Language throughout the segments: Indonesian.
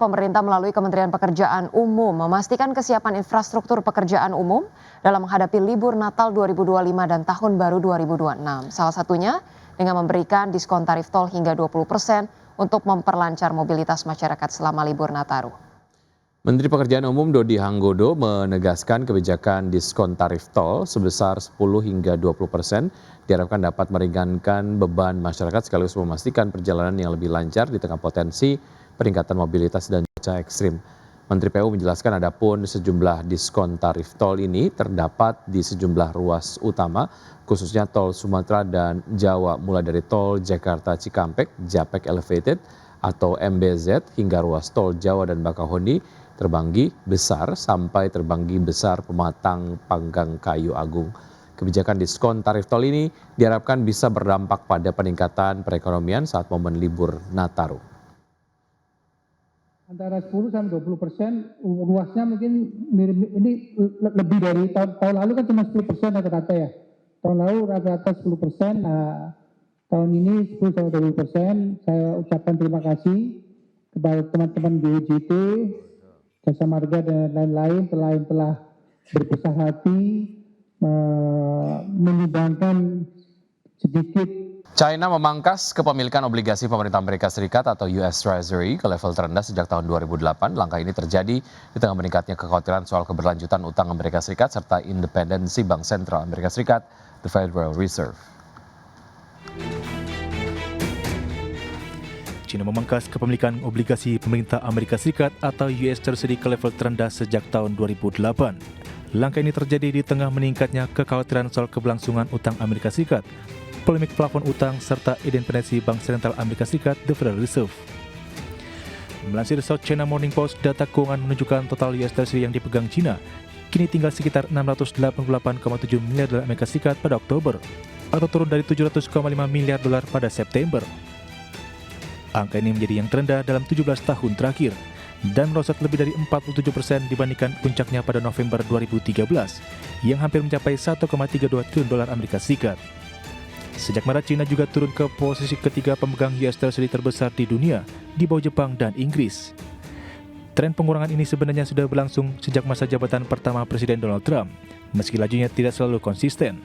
Pemerintah melalui Kementerian Pekerjaan Umum memastikan kesiapan infrastruktur pekerjaan umum dalam menghadapi libur Natal 2025 dan Tahun Baru 2026. Salah satunya dengan memberikan diskon tarif tol hingga 20% untuk memperlancar mobilitas masyarakat selama libur Nataru. Menteri Pekerjaan Umum Dodi Hanggodo menegaskan kebijakan diskon tarif tol sebesar 10 hingga 20% diharapkan dapat meringankan beban masyarakat sekaligus memastikan perjalanan yang lebih lancar di tengah potensi peningkatan mobilitas dan cuaca ekstrim. Menteri PU menjelaskan adapun sejumlah diskon tarif tol ini terdapat di sejumlah ruas utama khususnya tol Sumatera dan Jawa mulai dari tol Jakarta Cikampek, Japek Elevated atau MBZ hingga ruas tol Jawa dan Bakahuni Terbanggi Besar sampai Terbanggi Besar Pematang Panggang Kayu Agung. Kebijakan diskon tarif tol ini diharapkan bisa berdampak pada peningkatan perekonomian saat momen libur Nataru. Antara 10 sampai 20%, luasnya mungkin mirip, ini lebih dari tahun lalu kan cuma 10% rata-rata ya. Tahun lalu rata-rata 10%, nah tahun ini 10 sampai 20%. Saya ucapkan terima kasih kepada teman-teman BUJT, Jasa Marga dan lain-lain telah berbesar hati menyumbangkan sedikit. China memangkas kepemilikan obligasi pemerintah Amerika Serikat atau US Treasury ke level terendah sejak tahun 2008. Langkah ini terjadi di tengah meningkatnya kekhawatiran soal keberlanjutan utang Amerika Serikat serta independensi Bank Sentral Amerika Serikat, the Federal Reserve. China memangkas kepemilikan obligasi pemerintah Amerika Serikat atau US Treasury ke level terendah sejak tahun 2008. Langkah ini terjadi di tengah meningkatnya kekhawatiran soal keberlangsungan utang Amerika Serikat, polemik plafon utang, serta independensi Bank Sentral Amerika Serikat, the Federal Reserve. Melansir South China Morning Post, data keuangan menunjukkan total US Treasury yang dipegang China kini tinggal sekitar 688,7 miliar dolar Amerika Serikat pada Oktober, atau turun dari 700,5 miliar dolar pada September. Angka ini menjadi yang terendah dalam 17 tahun terakhir dan merosot lebih dari 47% dibandingkan puncaknya pada November 2013 yang hampir mencapai 1,32 triliun dolar Amerika Serikat. Sejak Maret, China juga turun ke posisi ketiga pemegang US Treasury terbesar di dunia, di bawah Jepang dan Inggris. Tren pengurangan ini sebenarnya sudah berlangsung sejak masa jabatan pertama Presiden Donald Trump, meski lajunya tidak selalu konsisten.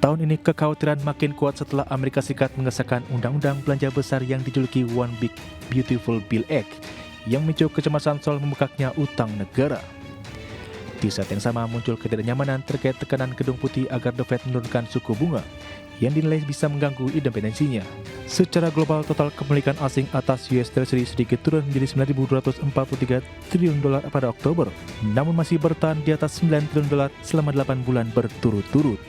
Tahun ini kekhawatiran makin kuat setelah Amerika Serikat mengesahkan Undang-Undang Belanja Besar yang dijuluki One Big Beautiful Bill Act, yang memicu kecemasan soal membengkaknya utang negara. Di saat yang sama muncul ketidaknyamanan terkait tekanan Gedung Putih agar The Fed menurunkan suku bunga, yang dinilai bisa mengganggu independensinya. Secara global, total kepemilikan asing atas US Treasury sedikit turun menjadi 9.243 triliun dolar pada Oktober, namun masih bertahan di atas 9 triliun dolar selama 8 bulan berturut-turut.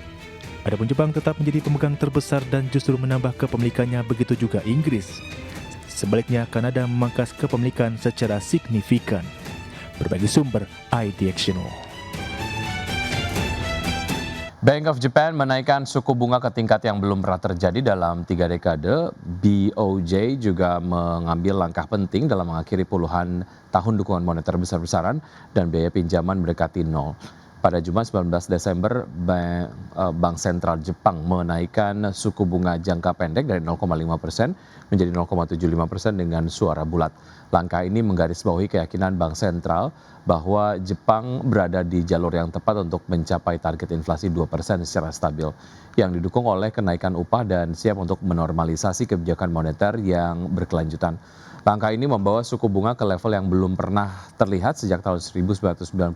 Adapun Jepang tetap menjadi pemegang terbesar dan justru menambah kepemilikannya, begitu juga Inggris. Sebaliknya, Kanada memangkas kepemilikan secara signifikan. Berbagai sumber IDXNO. Bank of Japan menaikkan suku bunga ke tingkat yang belum pernah terjadi dalam 3 dekade. BOJ juga mengambil langkah penting dalam mengakhiri puluhan tahun dukungan moneter besar-besaran dan biaya pinjaman mendekati nol. Pada Jumat 19 Desember, Bank Sentral Jepang menaikkan suku bunga jangka pendek dari 0,5% menjadi 0,75% dengan suara bulat. Langkah ini menggarisbawahi keyakinan Bank Sentral bahwa Jepang berada di jalur yang tepat untuk mencapai target inflasi 2% secara stabil, yang didukung oleh kenaikan upah dan siap untuk menormalisasi kebijakan moneter yang berkelanjutan. Langkah ini membawa suku bunga ke level yang belum pernah terlihat sejak tahun 1995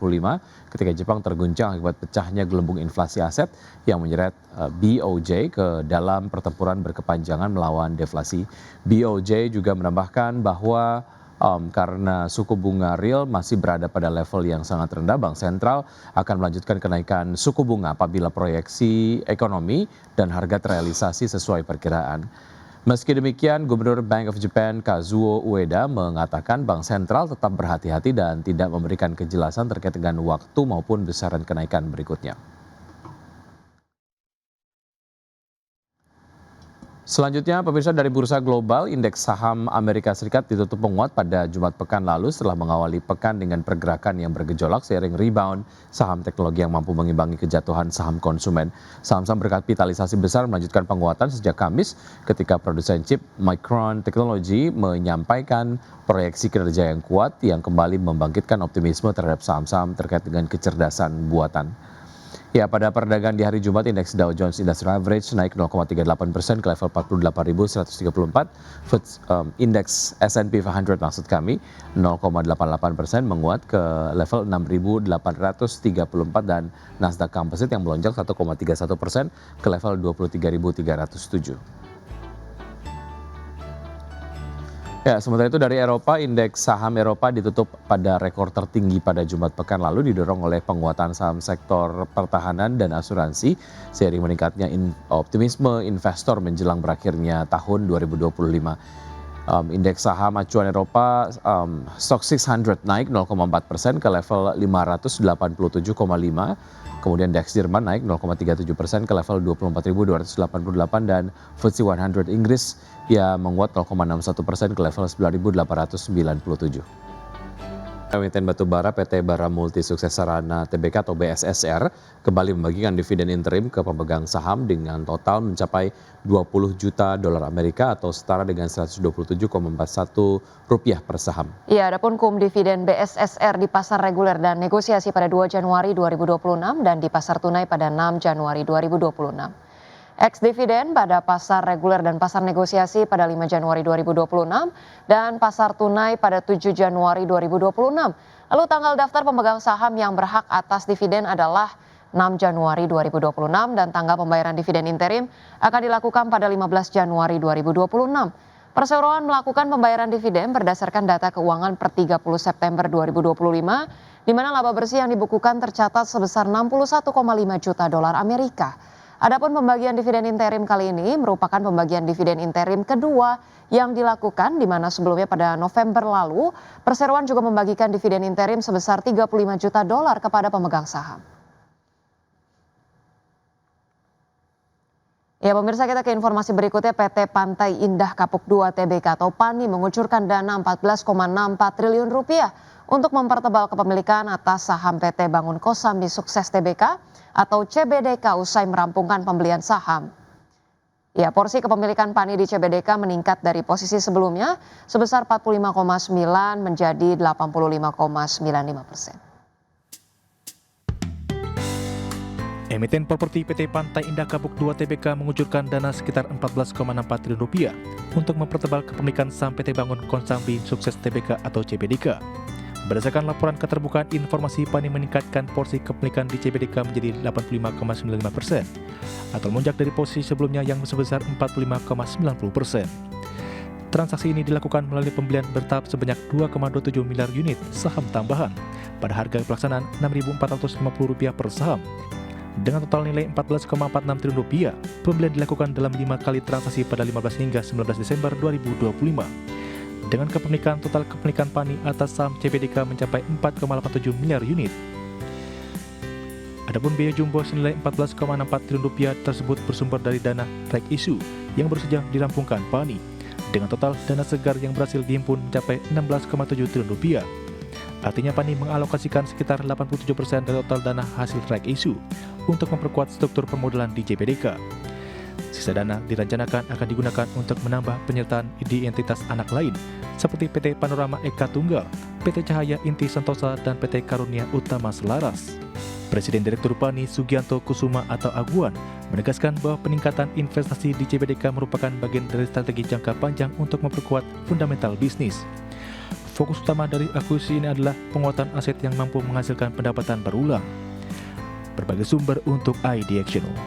ketika Jepang terguncang akibat pecahnya gelembung inflasi aset yang menyeret BOJ ke dalam pertempuran berkepanjangan melawan deflasi. BOJ juga menambahkan bahwa karena suku bunga real masih berada pada level yang sangat rendah, Bank Sentral akan melanjutkan kenaikan suku bunga apabila proyeksi ekonomi dan harga terrealisasi sesuai perkiraan. Meski demikian, Gubernur Bank of Japan Kazuo Ueda mengatakan Bank Sentral tetap berhati-hati dan tidak memberikan kejelasan terkait dengan waktu maupun besaran kenaikan berikutnya. Selanjutnya, pemirsa, dari bursa global, indeks saham Amerika Serikat ditutup menguat pada Jumat pekan lalu setelah mengawali pekan dengan pergerakan yang bergejolak seiring rebound saham teknologi yang mampu mengimbangi kejatuhan saham konsumen. Saham-saham berkapitalisasi besar melanjutkan penguatan sejak Kamis ketika produsen chip Micron Technology menyampaikan proyeksi kinerja yang kuat yang kembali membangkitkan optimisme terhadap saham-saham terkait dengan kecerdasan buatan. Ya, pada perdagangan di hari Jumat, indeks Dow Jones Industrial Average naik 0,38% ke level 48.134. Indeks S&P 500 maksud kami 0,88% menguat ke level 6.834 dan Nasdaq Composite yang melonjak 1,31% ke level 23.307. Ya, sementara itu dari Eropa, indeks saham Eropa ditutup pada rekor tertinggi pada Jumat pekan lalu didorong oleh penguatan saham sektor pertahanan dan asuransi seiring meningkatnya optimisme investor menjelang berakhirnya tahun 2025. Indeks saham acuan Eropa Stoxx 600 naik 0,4% ke level 587,5. Kemudian DAX Jerman naik 0,37% ke level 24.288 dan FTSE 100 Inggris menguat 0,61% ke level 9.897. Emiten batubara PT Bara Multi Sukses Sarana Tbk atau BSSR kembali membagikan dividen interim ke pemegang saham dengan total mencapai 20 juta dolar Amerika atau setara dengan 127,41 rupiah per saham. Ya, adapun dividen BSSR di pasar reguler dan negosiasi pada 2 Januari 2026 dan di pasar tunai pada 6 Januari 2026. Ex-dividen pada pasar reguler dan pasar negosiasi pada 5 Januari 2026 dan pasar tunai pada 7 Januari 2026. Lalu tanggal daftar pemegang saham yang berhak atas dividen adalah 6 Januari 2026 dan tanggal pembayaran dividen interim akan dilakukan pada 15 Januari 2026. Perseroan melakukan pembayaran dividen berdasarkan data keuangan per 30 September 2025, di mana laba bersih yang dibukukan tercatat sebesar 61,5 juta dolar Amerika. Adapun pembagian dividen interim kali ini merupakan pembagian dividen interim kedua yang dilakukan, di mana sebelumnya pada November lalu, perseroan juga membagikan dividen interim sebesar 35 juta dolar kepada pemegang saham. Ya, pemirsa, kita ke informasi berikutnya. PT Pantai Indah Kapuk 2 Tbk atau PANI mengucurkan dana 14,64 triliun rupiah untuk mempertebal kepemilikan atas saham PT Bangun Kosambi Sukses Tbk atau CBDK usai merampungkan pembelian saham. Ya, porsi kepemilikan PANI di CBDK meningkat dari posisi sebelumnya sebesar 45,9 menjadi 85,95%. Emiten properti PT Pantai Indah Kapuk 2 Tbk mengucurkan dana sekitar 14,64 triliun rupiah untuk mempertebal kepemilikan saham PT Bangun Kosambi Sukses Tbk atau CBDK. Berdasarkan laporan keterbukaan informasi, PANI meningkatkan porsi kepemilikan di CBDK menjadi 85,95% atau melonjak dari posisi sebelumnya yang sebesar 45,90%. Transaksi ini dilakukan melalui pembelian bertahap sebanyak 2,27 miliar unit saham tambahan pada harga pelaksanaan Rp6.450 per saham. Dengan total nilai Rp14,46 triliun, pembelian dilakukan dalam 5 kali transaksi pada 15 hingga 19 Desember 2025. Dengan kepemilikan total kepemilikan PANI atas saham CBDK mencapai 4,87 miliar unit. Adapun biaya jumbo senilai Rp14,64 triliun tersebut bersumber dari dana right issue yang baru saja dirampungkan PANI. Dengan total dana segar yang berhasil dihimpun mencapai Rp16,7 triliun. Artinya PANI mengalokasikan sekitar 87% dari total dana hasil right issue untuk memperkuat struktur permodalan di CBDK. Sisa dana direncanakan akan digunakan untuk menambah penyertaan di entitas anak lain seperti PT Panorama Eka Tunggal, PT Cahaya Inti Sentosa, dan PT Karunia Utama Selaras. Presiden Direktur PANI Sugianto Kusuma atau Aguan menegaskan bahwa peningkatan investasi di CBDK merupakan bagian dari strategi jangka panjang untuk memperkuat fundamental bisnis. Fokus utama dari akuisisi ini adalah penguatan aset yang mampu menghasilkan pendapatan berulang. Berbagai sumber untuk IDX Channel.